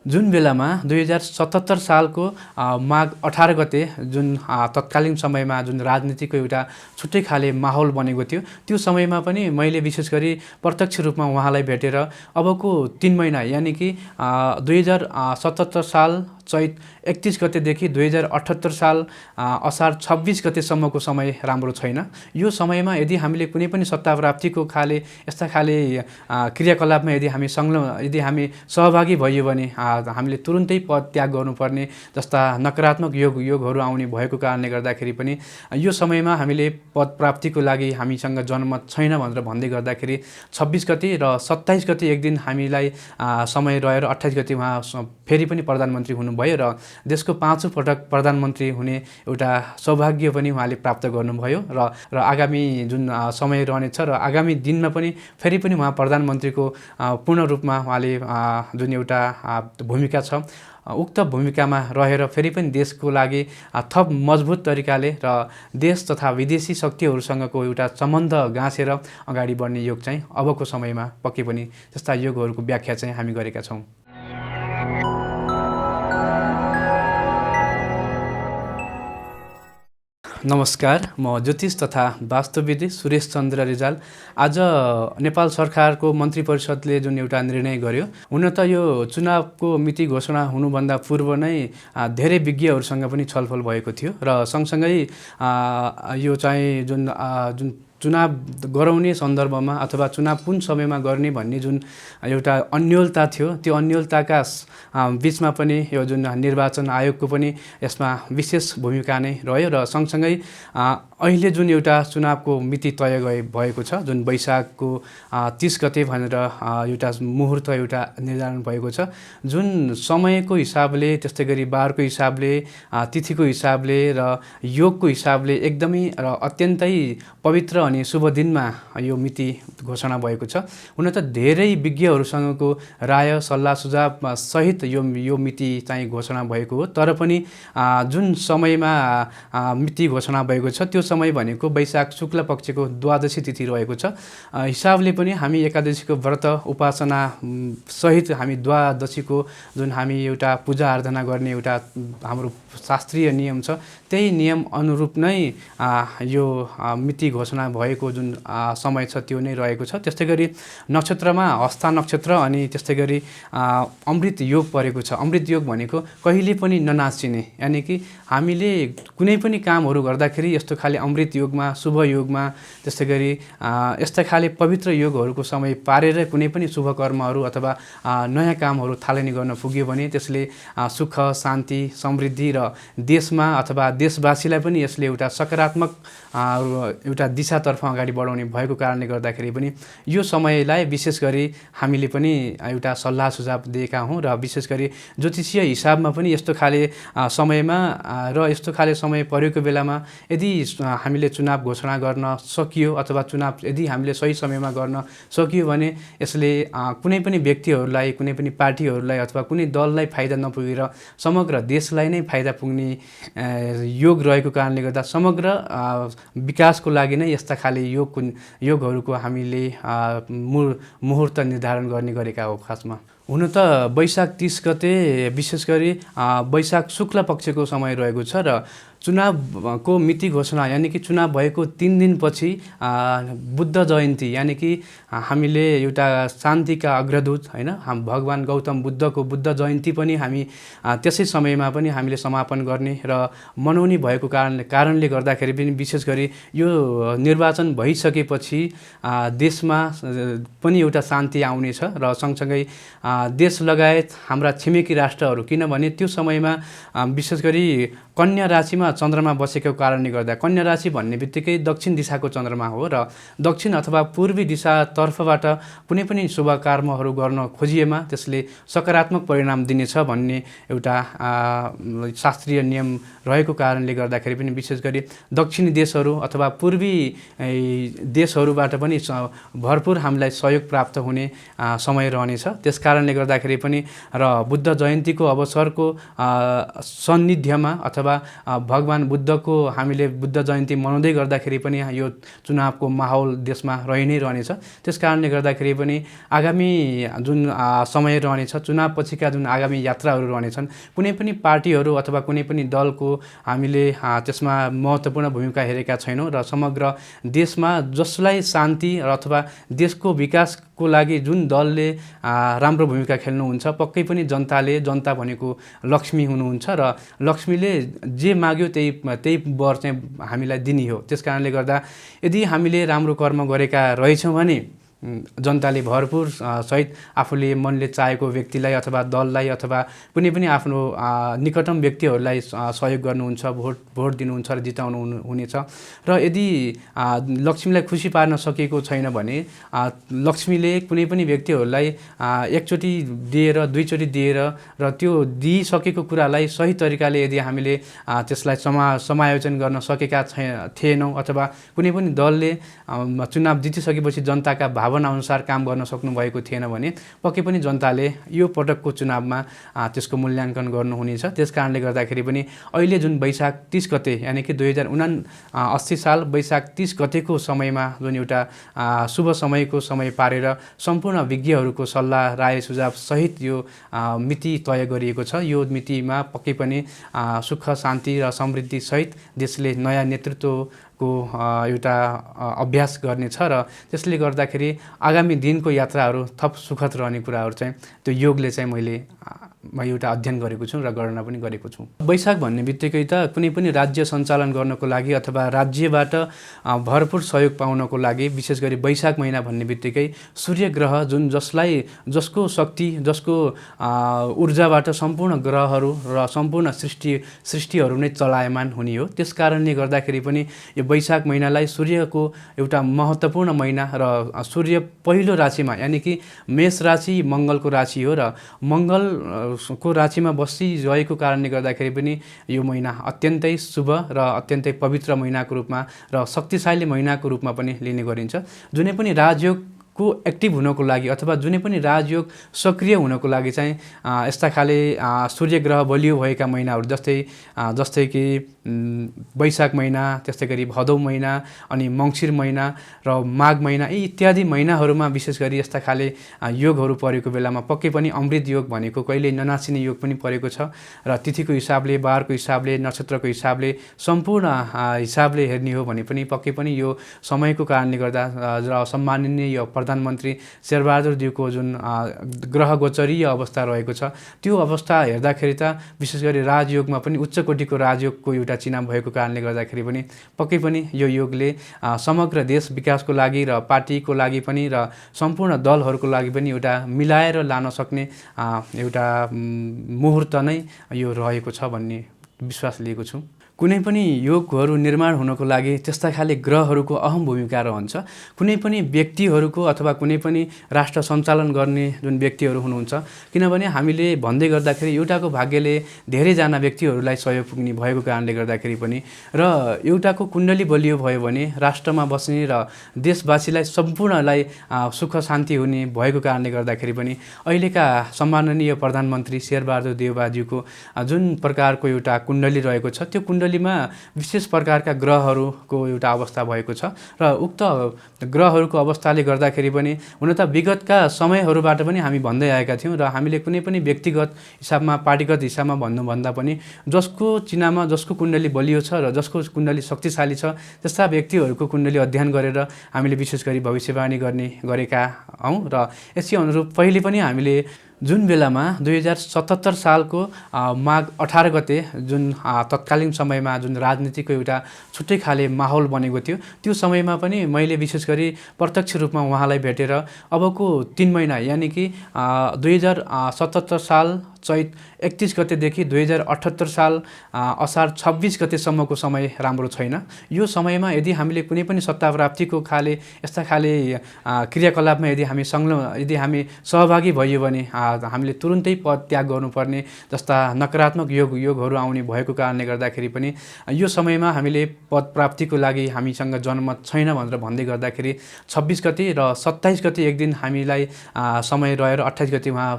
जुन बेलामा 2077 सालको माघ 18 गते जुन तत्कालीन समयमा जुन राजनीतिको एउटा छुट्टै खाले माहौल बनेको थियो, त्यो समयमा पनि मैले विशेष गरी प्रत्यक्ष रूपमा उहाँलाई भेटेर अबको 3 महिना यानि कि 2077 साल चैत 31 गतेदेखि 2078 साल असार 26 गतेसम्मको समय राम्रो छैन। यो समयमा यदि हामीले कुनै पनि सत्ता प्राप्तिको यस्ता खाले क्रियाकलापमा यदि हामी सहभागी भइयो भने हामीले तुरुन्तै पद त्याग गर्नुपर्ने जस्ता नकारात्मक योगहरू आउने भएको कारणले गर्दाखेरि पनि यो समयमा हामीले पद प्राप्तिको लागि हामीसँग जनमत छैन भनेर भन्दै गर्दाखेरि 26 गते र 27 गते एक दिन हामीलाई समय रहेर 28 गते उहाँ फेरि पनि प्रधानमन्त्री हुनुभयो र देशको 5औं पटक प्रधानमन्त्री हुने एउटा सौभाग्य पनि उहाँले प्राप्त गर्नुभयो र आगामी जुन समय रहनेछ र आगामी दिनमा पनि फेरि पनि उहाँ प्रधानमन्त्रीको पूर्ण रूपमा उहाँले जुन एउटा भूमिका छ उक्त भूमिकामा रहेर फेरि पनि देशको लागि थप मजबुत तरिकाले र देश तथा विदेशी शक्तिहरूसँगको एउटा सम्बन्ध गाँसेर अगाडि बढ्ने योग चाहिँ अबको समयमा पक्कै पनि त्यस्ता योगहरूको व्याख्या चाहिँ हामी गरेका छौँ। नमस्कार, म ज्योतिष तथा वास्तुविद सुरेश चन्द्र रिजाल। आज नेपाल सरकारको मन्त्री परिषदले जुन एउटा निर्णय गर्यो, हुन त यो चुनावको मिति घोषणा हुनुभन्दा पूर्व नै धेरै विज्ञहरूसँग पनि छलफल भएको थियो र सँगसँगै यो चाहिँ जुन चुनाव गराउने सन्दर्भमा अथवा चुनाव कुन समयमा गर्ने भन्ने जुन एउटा अन्योलता थियो, त्यो अन्योलताका बिचमा पनि यो जुन निर्वाचन आयोगको पनि यसमा विशेष भूमिका नै रह्यो र सँगसँगै अहिले जुन एउटा चुनावको मिति तय भएको छ, जुन वैशाखको 30 गते भनेर एउटा मुहुर्त एउटा निर्धारण भएको छ, जुन समयको हिसाबले त्यस्तै गरी बारको हिसाबले तिथिको हिसाबले र योगको हिसाबले एकदमै र अत्यन्तै पवित्र अनि शुभ दिनमा यो मिति घोषणा भएको छ। हुन त धेरै विज्ञहरूसँगको राय सल्लाह सुझाव सहित यो मिति चाहिँ घोषणा भएको हो, तर पनि जुन समयमा मिति घोषणा भएको छ त्यो समय भनेको वैशाख शुक्ल पक्षको द्वादशी तिथि रहेको छ। हिसाबले पनि हामी एकादशीको व्रत उपासना सहित हामी द्वादशीको जुन हामी एउटा पूजा आराधना गर्ने एउटा हाम्रो शास्त्रीय नियम छ, त्यही नियम अनुरूप नै यो मिति घोषणा भएको जुन समय छ त्यो नै रहेको छ। त्यस्तै गरी नक्षत्रमा हस्ता नक्षत्र अनि त्यस्तै गरी अमृत योग परेको छ। अमृत योग भनेको कहिले पनि ननासिने, यानि कि हामीले कुनै पनि कामहरू गर्दाखेरि यस्तो खाले अमृत योगमा, शुभ योगमा, त्यस्तै गरी यस्ता खाले पवित्र योगहरूको समय पारेर कुनै पनि शुभ कर्महरू अथवा नयाँ कामहरू थालनी गर्न पुग्यो भने त्यसले सुख, शान्ति, समृद्धि र देशमा अथवा देशवासीलाई पनि यसले एउटा सकारात्मक एउटा दिशातर्फ अगाडि बढाउने भएको कारणले गर्दाखेरि पनि यो समयलाई विशेष गरी हामीले पनि एउटा सल्लाह सुझाव दिएका हौँ र विशेष गरी ज्योतिषीय हिसाबमा पनि यस्तो खाले समयमा र यस्तो खाले समय परेको बेलामा यदि हामीले चुनाव घोषणा गर्न सकियो अथवा चुनाव यदि हामीले सही समयमा गर्न सकियो भने यसले कुनै पनि व्यक्तिहरूलाई, कुनै पनि पार्टीहरूलाई अथवा कुनै दललाई फाइदा नपुगेर समग्र देशलाई नै फाइदा पुग्ने योग रहेको कारणले गर्दा समग्र विकासको लागि नै यस्ता खाले योगहरूको हामीले मुहुर्त निर्धारण गर्ने गरेका हो। खासमा हुन त वैशाख 30 गते विशेष गरी वैशाख शुक्ल पक्षको समय रहेको छ र चुनावको मिति घोषणा यानि कि चुनाव भएको 3 दिनपछि बुद्ध जयन्ती यानि कि हामीले एउटा शान्तिका अग्रदूत हैन भगवान गौतम बुद्धको बुद्ध जयन्ती पनि हामी त्यसै समयमा पनि हामीले समापन गर्ने र मनाउने भएको कारणले गर्दाखेरि पनि विशेष गरी यो निर्वाचन भइसकेपछि देशमा पनि एउटा शान्ति आउनेछ र सँगसँगै देश लगायत हाम्रा छिमेकी राष्ट्रहरू, किनभने त्यो समयमा विशेष गरी कन्या राशिमा चन्द्रमा बसेको कारणले गर्दा कन्या राशि भन्ने बित्तिकै दक्षिण दिशाको चन्द्रमा हो र दक्षिण अथवा पूर्वी दिशातर्फबाट कुनै पनि शुभ कर्महरू गर्न खोजिएमा त्यसले सकारात्मक परिणाम दिनेछ भन्ने एउटा शास्त्रीय नियम रहेको कारणले गर्दाखेरि पनि विशेष गरी दक्षिणी देशहरू अथवा पूर्वी देशहरूबाट पनि भरपुर हामीलाई सहयोग प्राप्त हुने समय रहनेछ। त्यस कारणले गर्दाखेरि पनि र बुद्ध जयन्तीको अवसरको सन्निध्यमा अथवा भगवान बुद्धको हामीले बुद्ध जयन्ती मनाउँदै गर्दाखेरि पनि यो चुनावको माहौल देशमा रहि नै रहनेछ। त्यस कारणले गर्दाखेरि पनि आगामी जुन समय रहनेछ, चुनाव पछिका जुन आगामी यात्राहरू रहनेछन्, कुनै पनि पार्टीहरू अथवा कुनै पनि दलको हामीले त्यसमा महत्त्वपूर्ण भूमिका हेरेका छैनौँ र समग्र देशमा जसलाई शान्ति अथवा देशको विकासको लागि जुन दलले राम्रो भूमिका खेल्नुहुन्छ, पक्कै पनि जनता भनेको लक्ष्मी हुनुहुन्छ र लक्ष्मीले जे माग्यो त्यही वर चाहिँ हामीलाई दिने हो। त्यस कारणले गर्दा यदि हामीले राम्रो कर्म गरेका रहेछौँ भने जनताले भरपुर सहित आफूले मनले चाहेको व्यक्तिलाई अथवा दललाई अथवा कुनै पनि आफ्नो निकटतम व्यक्तिहरूलाई सहयोग गर्नुहुन्छ, भोट दिनुहुन्छ र जिताउनु हुनेछ। र यदि लक्ष्मीलाई खुसी पार्न सकेको छैन भने लक्ष्मीले कुनै पनि व्यक्तिहरूलाई एकचोटि दिएर दुईचोटि दिएर र त्यो दिइसकेको कुरालाई सही तरिकाले यदि हामीले त्यसलाई समायोजन गर्न सकेका थिएनौँ अथवा कुनै पनि दलले चुनाव जितिसकेपछि जनताका भावना अनुसार काम गर्न सक्नुभएको थिएन भने पक्कै पनि जनताले यो पटकको चुनावमा त्यसको मूल्याङ्कन गर्नुहुनेछ। त्यस कारणले गर्दाखेरि पनि अहिले जुन वैशाख 30 गते यानि कि 2079 साल वैशाख 30 गतेको समयमा जुन एउटा शुभ समयको समय पारेर सम्पूर्ण विज्ञहरूको सल्लाह राय सुझाव सहित यो मिति तय गरिएको छ। यो मितिमा पक्कै पनि सुख शान्ति र समृद्धि सहित देशले नयाँ नेतृत्वको एउटा अभ्यास गर्नेछ र त्यसले गर्दाखेरि आगामी दिनको यात्राहरू थप सुखद रहने कुराहरू चाहिँ त्यो योगले चाहिँ म एउटा अध्ययन गरेको छु र गणना पनि गरेको छु। वैशाख भन्ने बित्तिकै त कुनै पनि राज्य सञ्चालन गर्नको लागि अथवा राज्यबाट भरपुर सहयोग पाउनको लागि विशेष गरी वैशाख महिना भन्ने बित्तिकै सूर्य ग्रह जसको शक्ति जसको ऊर्जाबाट सम्पूर्ण ग्रहहरू र सम्पूर्ण सृष्टिहरू नै चलायमान हुने हो। त्यस कारणले गर्दाखेरि पनि यो वैशाख महिनालाई सूर्यको एउटा महत्त्वपूर्ण महिना र सूर्य पहिलो राशिमा यानि कि मेष राशि मङ्गलको राशि हो र मङ्गलको राशिमा बसिरहेको कारणले गर्दाखेरि पनि यो महिना अत्यन्तै शुभ र अत्यन्तै पवित्र महिनाको रूपमा र शक्तिशाली महिनाको रूपमा पनि लिने गरिन्छ। जुनै पनि राजयोगको एक्टिभ हुनको लागि अथवा जुनै पनि राजयोग सक्रिय हुनको लागि चाहिँ यस्ता खाले सूर्य ग्रह बलियो भएका महिनाहरू जस्तै कि वैशाख महिना, त्यस्तै गरी भदौ महिना अनि मङ्सिर महिना र माघ महिना यी इत्यादि महिनाहरूमा विशेष गरी यस्ता खाले योगहरू परेको बेलामा पक्कै पनि अमृत योग भनेको कहिल्यै ननासिने योग पनि परेको छ र तिथिको हिसाबले, बारको हिसाबले, नक्षत्रको हिसाबले, सम्पूर्ण हिसाबले हेर्ने हो भने पनि पक्कै पनि यो समयको कारणले गर्दा र सम्माननीय प्रधानमन्त्री शेरबहादुर देवको जुन ग्रह गोचरीय अवस्था रहेको छ त्यो अवस्था हेर्दाखेरि त विशेष गरी राजयोगमा पनि उच्च कोटिको राजयोगको एउटा चिनाम भएको कारणले गर्दाखेरि पनि पक्कै पनि यो योगले समग्र देश विकासको लागि र पार्टीको लागि पनि र सम्पूर्ण दलहरूको लागि पनि एउटा मिलाएर लान सक्ने एउटा मुहुर्त नै यो रहेको छ भन्ने विश्वास लिएको छु। कुनै पनि योगहरू निर्माण हुनको लागि त्यस्ता खाले ग्रहहरूको अहम भूमिका रहन्छ। कुनै पनि व्यक्तिहरूको अथवा कुनै पनि राष्ट्र सञ्चालन गर्ने जुन व्यक्तिहरू हुनुहुन्छ, किनभने हामीले भन्दै गर्दाखेरि एउटाको भाग्यले धेरैजना व्यक्तिहरूलाई सहयोग पुग्ने भएको कारणले गर्दाखेरि पनि र एउटाको कुण्डली बलियो भयो भने राष्ट्रमा बस्ने र देशवासीलाई सम्पूर्णलाई सुख शान्ति हुने भएको कारणले गर्दाखेरि पनि अहिलेका सम्माननीय प्रधानमन्त्री शेरबहादुर देवबाज्यूको जुन प्रकारको एउटा कुण्डली रहेको छ त्यो कुण्डलीमा विशेष प्रकारका ग्रहहरूको एउटा अवस्था भएको छ र उक्त ग्रहहरूको अवस्थाले गर्दाखेरि पनि हुन त विगतका समयहरूबाट पनि हामी भन्दै आएका थियौँ र हामीले कुनै पनि व्यक्तिगत हिसाबमा पार्टीगत हिसाबमा भन्नुभन्दा पनि जसको चिनामा जसको कुण्डली बलियो छ र जसको कुण्डली शक्तिशाली छ त्यस्ता व्यक्तिहरूको कुण्डली अध्ययन गरेर हामीले विशेष गरी भविष्यवाणी गरेका हौँ र यसै अनुरूप पहिले पनि हामीले जुन बेलामा 2077 सालको माघ 18 गते जुन तत्कालीन समयमा जुन राजनीतिको एउटा छुट्टै खाले माहौल बनेको थियो त्यो समयमा पनि मैले विशेष गरी प्रत्यक्ष रूपमा उहाँलाई भेटेर अबको 3 महिना यानि कि 2077 साल चैत 31 गतेदेखि 2078 साल असार 26 गतेसम्मको समय राम्रो छैन। यो समयमा यदि हामीले कुनै पनि सत्ता प्राप्तिको खाले यस्ता खाले क्रियाकलापमा यदि हामी सहभागी भइयो भने हामीले तुरुन्तै पद त्याग गर्नुपर्ने जस्ता नकारात्मक योगहरू आउने भएको कारणले गर्दाखेरि पनि यो समयमा हामीले पद प्राप्तिको लागि हामीसँग जनमत छैन भनेर भन्दै गर्दाखेरि 26 गते र 27 गते एक दिन हामीलाई समय रहेर 28 गते उहाँ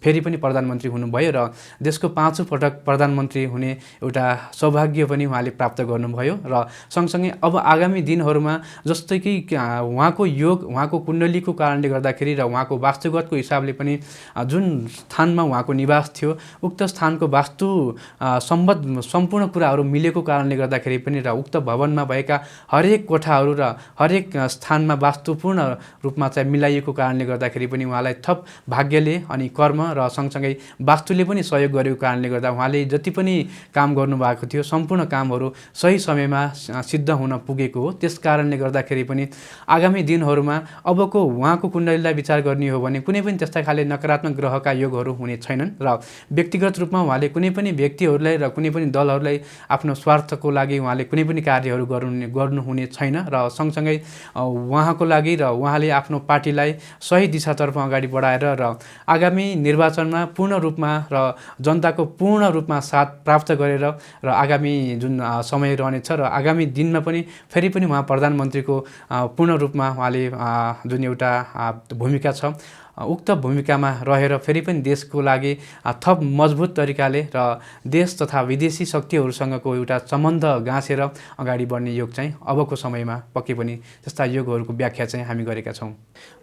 फेरि पनि प्रधानमन्त्री हुनुभयो र देशको 5औं पटक प्रधानमन्त्री हुने एउटा सौभाग्य पनि उहाँले प्राप्त गर्नुभयो र सँगसँगै अब आगामी दिनहरूमा जस्तै कि उहाँको योग उहाँको कुण्डलीको कारणले गर्दाखेरि र उहाँको वास्तुगतको हिसाबले पनि जुन स्थानमा उहाँको निवास थियो उक्त स्थानको वास्तु सम्पूर्ण कुराहरू मिलेको कारणले गर्दाखेरि पनि र उक्त भवनमा भएका हरेक कोठाहरू र हरेक स्थानमा वास्तुपूर्ण रूपमा चाहिँ मिलाइएको कारणले गर्दाखेरि पनि उहाँलाई थप भाग्यले अनि कर्म र सँगसँगै वास्तुले पनि सहयोग गरेको कारणले गर्दा उहाँले जति पनि काम गर्नुभएको थियो सम्पूर्ण कामहरू सही समयमा सिद्ध हुन पुगेको हो। त्यस कारणले गर्दाखेरि पनि आगामी दिनहरूमा अबको उहाँको कुण्डलीलाई विचार गर्ने हो भने कुनै पनि त्यस्ता खाले नकारात्मक ग्रहका योगहरू हुने छैनन् र व्यक्तिगत रूपमा उहाँले कुनै पनि व्यक्तिहरूलाई र कुनै पनि दलहरूलाई आफ्नो स्वार्थको लागि उहाँले कुनै पनि कार्यहरू गर्नुहुने छैन र सँगसँगै उहाँको लागि र उहाँले आफ्नो पार्टीलाई सही दिशातर्फ अगाडि बढाएर र आगामी निर्वाचनमा पूर्ण रूपमा र जनताको पूर्ण रूपमा साथ प्राप्त गरेर र आगामी जुन समय रहनेछ र आगामी दिनमा पनि फेरि पनि उहाँ प्रधानमन्त्रीको पूर्ण रूपमा उहाँले जुन एउटा भूमिका छ उक्त भूमिकामा रहेर फेरि पनि देशको लागि थप मजबुत तरिकाले र देश तथा विदेशी शक्तिहरूसँगको एउटा सम्बन्ध गाँसेर अगाडि बढ्ने योग चाहिँ अबको समयमा पक्कै पनि त्यस्ता योगहरूको व्याख्या चाहिँ हामी गरेका छौँ।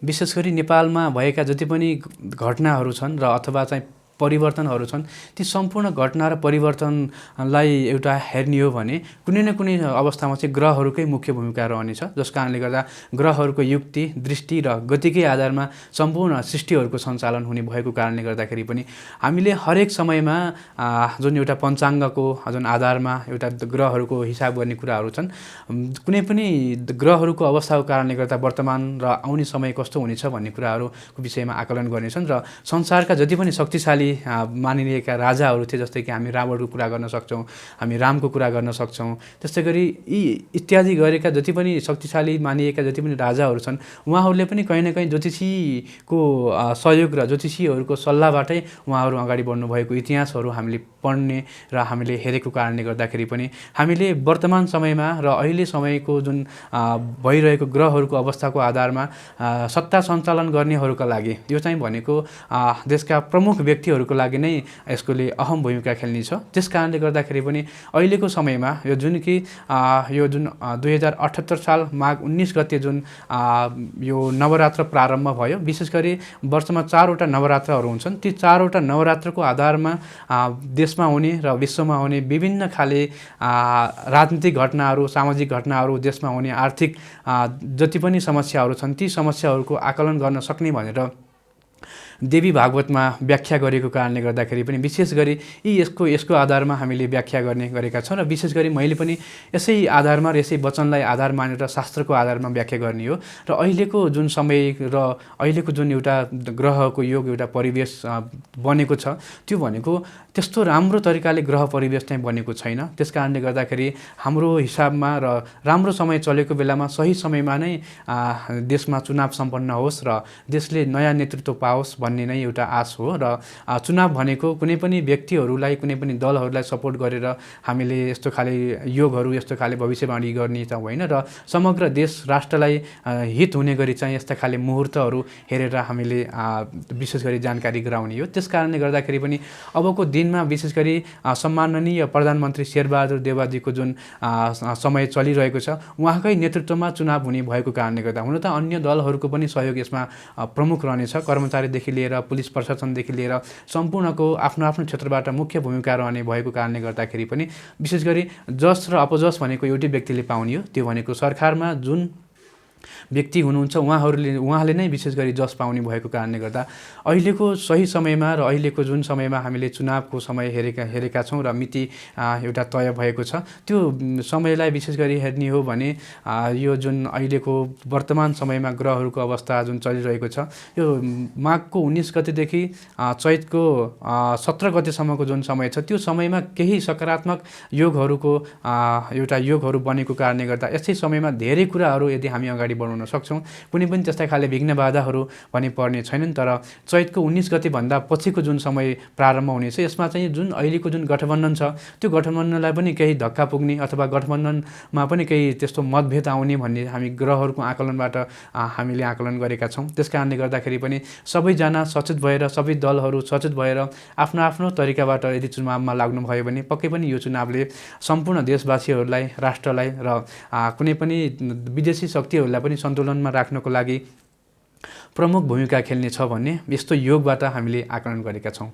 विशेष गरी नेपालमा भएका जति पनि घटनाहरू छन् र अथवा चाहिँ परिवर्तनहरू छन् ती सम्पूर्ण घटना र परिवर्तनलाई एउटा हेर्ने हो भने कुनै न कुनै अवस्थामा चाहिँ ग्रहहरूकै मुख्य भूमिका रहनेछ, जस कारणले गर्दा ग्रहहरूको युक्ति दृष्टि र गतिकै आधारमा सम्पूर्ण सृष्टिहरूको सञ्चालन हुने भएको कारणले गर्दाखेरि पनि हामीले हरेक समयमा जुन एउटा पञ्चाङ्गको जुन आधारमा एउटा ग्रहहरूको हिसाब गर्ने कुराहरू छन्, कुनै पनि ग्रहहरूको अवस्थाको कारणले गर्दा वर्तमान र आउने समय कस्तो हुनेछ भन्ने कुराहरूको विषयमा आकलन गर्नेछन् र संसारका जति पनि शक्तिशाली मानिएका राजाहरू थिए, जस्तै कि हामी रावणको कुरा गर्न सक्छौँ, हामी रामको कुरा गर्न सक्छौँ, त्यस्तै गरी यी इत्यादि गरेका जति पनि शक्तिशाली मानिएका जति पनि राजाहरू छन् उहाँहरूले पनि कहीँ न कहीँ ज्योतिषीको सहयोग र ज्योतिषीहरूको सल्लाहबाटै उहाँहरू अगाडि बढ्नुभएको इतिहासहरू हामीले पढ्ने र हामीले हेरेको कारणले गर्दाखेरि पनि हामीले वर्तमान समयमा र अहिले समयको जुन भइरहेको ग्रहहरूको अवस्थाको आधारमा सत्ता सञ्चालन गर्नेहरूका लागि यो चाहिँ भनेको देशका प्रमुख व्यक्तिहरूको लागि नै यसकोले अहम भूमिका खेल्नेछ। त्यस कारणले गर्दाखेरि पनि अहिलेको समयमा यो जुन कि यो जुन 2078 साल माघ 19 गते जुन यो नवरात्र प्रारम्भ भयो, विशेष गरी वर्षमा 4वटा नवरात्रहरू हुन्छन्। ती 4वटा नवरात्रको आधारमा देशमा हुने र विश्वमा हुने विभिन्न खाले राजनीतिक घटनाहरू, सामाजिक घटनाहरू, देशमा हुने आर्थिक जति पनि समस्याहरू छन् ती समस्याहरूको आकलन गर्न सक्ने भनेर देवी भागवतमा व्याख्या गरेको कारणले गर्दाखेरि पनि विशेष गरी यसको आधारमा हामीले व्याख्या गर्ने गरेका छौँ र विशेष गरी मैले पनि यसै आधारमा र यसै वचनलाई आधार मानेर शास्त्रको आधारमा व्याख्या गर्ने हो। र अहिलेको जुन समय र अहिलेको जुन एउटा ग्रहको योग एउटा परिवेश बनेको छ त्यो भनेको त्यस्तो राम्रो तरिकाले ग्रह परिवेश चाहिँ बनेको छैन। त्यस कारणले गर्दाखेरि हाम्रो हिसाबमा र राम्रो समय चलेको बेलामा सही समयमा नै देशमा चुनाव सम्पन्न होस् र देशले नयाँ नेतृत्व पाओस् भन्ने नै एउटा आश हो। र चुनाव भनेको कुनै पनि व्यक्तिहरूलाई कुनै पनि दलहरूलाई सपोर्ट गरेर हामीले यस्तो खाले योगहरू यस्तो खाले भविष्यवाणी गर्ने त होइन, र समग्र देश राष्ट्रलाई हित हुने गरी चाहिँ यस्ता खाले मुहुर्तहरू हेरेर हामीले विशेष गरी जानकारी गराउने हो। त्यस कारणले गर्दाखेरि पनि अबको दिनमा विशेष गरी सम्माननीय प्रधानमन्त्री शेरबहादुर देउवाजीको जुन समय चलिरहेको छ उहाँकै नेतृत्वमा चुनाव हुने भएको कारणले गर्दा हुन त अन्य दलहरूको पनि सहयोग यसमा प्रमुख रहनेछ। कर्मचारीदेखि लिएर पुलिस प्रशासनदेखि लिएर सम्पूर्णको आफ्नो आफ्नो क्षेत्रबाट मुख्य भूमिका रहने भएको कारणले गर्दाखेरि पनि विशेष गरी जस र अपजस भनेको एउटै व्यक्तिले पाउने हो। त्यो भनेको सरकारमा जुन व्यक्ति हुनुहुन्छ उहाँले नै विशेष गरी जस पाउने भएको कारणले गर्दा अहिलेको सही समयमा र अहिलेको जुन समयमा हामीले चुनावको समय हेरेका छौँ र मिति एउटा तय भएको छ, त्यो समयलाई विशेष गरी हेर्ने हो भने यो जुन अहिलेको वर्तमान समयमा ग्रहहरूको अवस्था जुन चलिरहेको छ यो माघको 19 गतेदेखि चैतको 17 गतेसम्मको जुन समय छ त्यो समयमा केही सकारात्मक योगहरूको एउटा योगहरू बनेको कारणले गर्दा यसै समयमा धेरै कुराहरू यदि हामी अगाडि अगाडि बढाउन सक्छौँ। कुनै पनि त्यस्ता खाले विघ्न बाधाहरू भने पर्ने छैनन्। तर चैतको 19 गतेभन्दा पछिको जुन समय प्रारम्भ हुनेछ यसमा चाहिँ जुन अहिलेको जुन गठबन्धन छ त्यो गठबन्धनलाई पनि केही धक्का पुग्ने अथवा गठबन्धनमा पनि केही त्यस्तो मतभेद आउने भन्ने हामी ग्रहहरूको आकलनबाट हामीले आकलन गरेका छौँ। त्यस कारणले गर्दाखेरि पनि सबैजना सचेत भएर सबै दलहरू सचेत भएर आफ्नो आफ्नो तरिकाबाट यदि चुनावमा लाग्नुभयो भने पक्कै पनि यो चुनावले सम्पूर्ण देशवासीहरूलाई राष्ट्रलाई र कुनै पनि विदेशी शक्तिहरूलाई पनि सन्तुलनमा राख्नको लागि प्रमुख भूमिका खेल्ने छ भन्ने यस्तो योगबाट हामीले आकलन गरेका छौँ।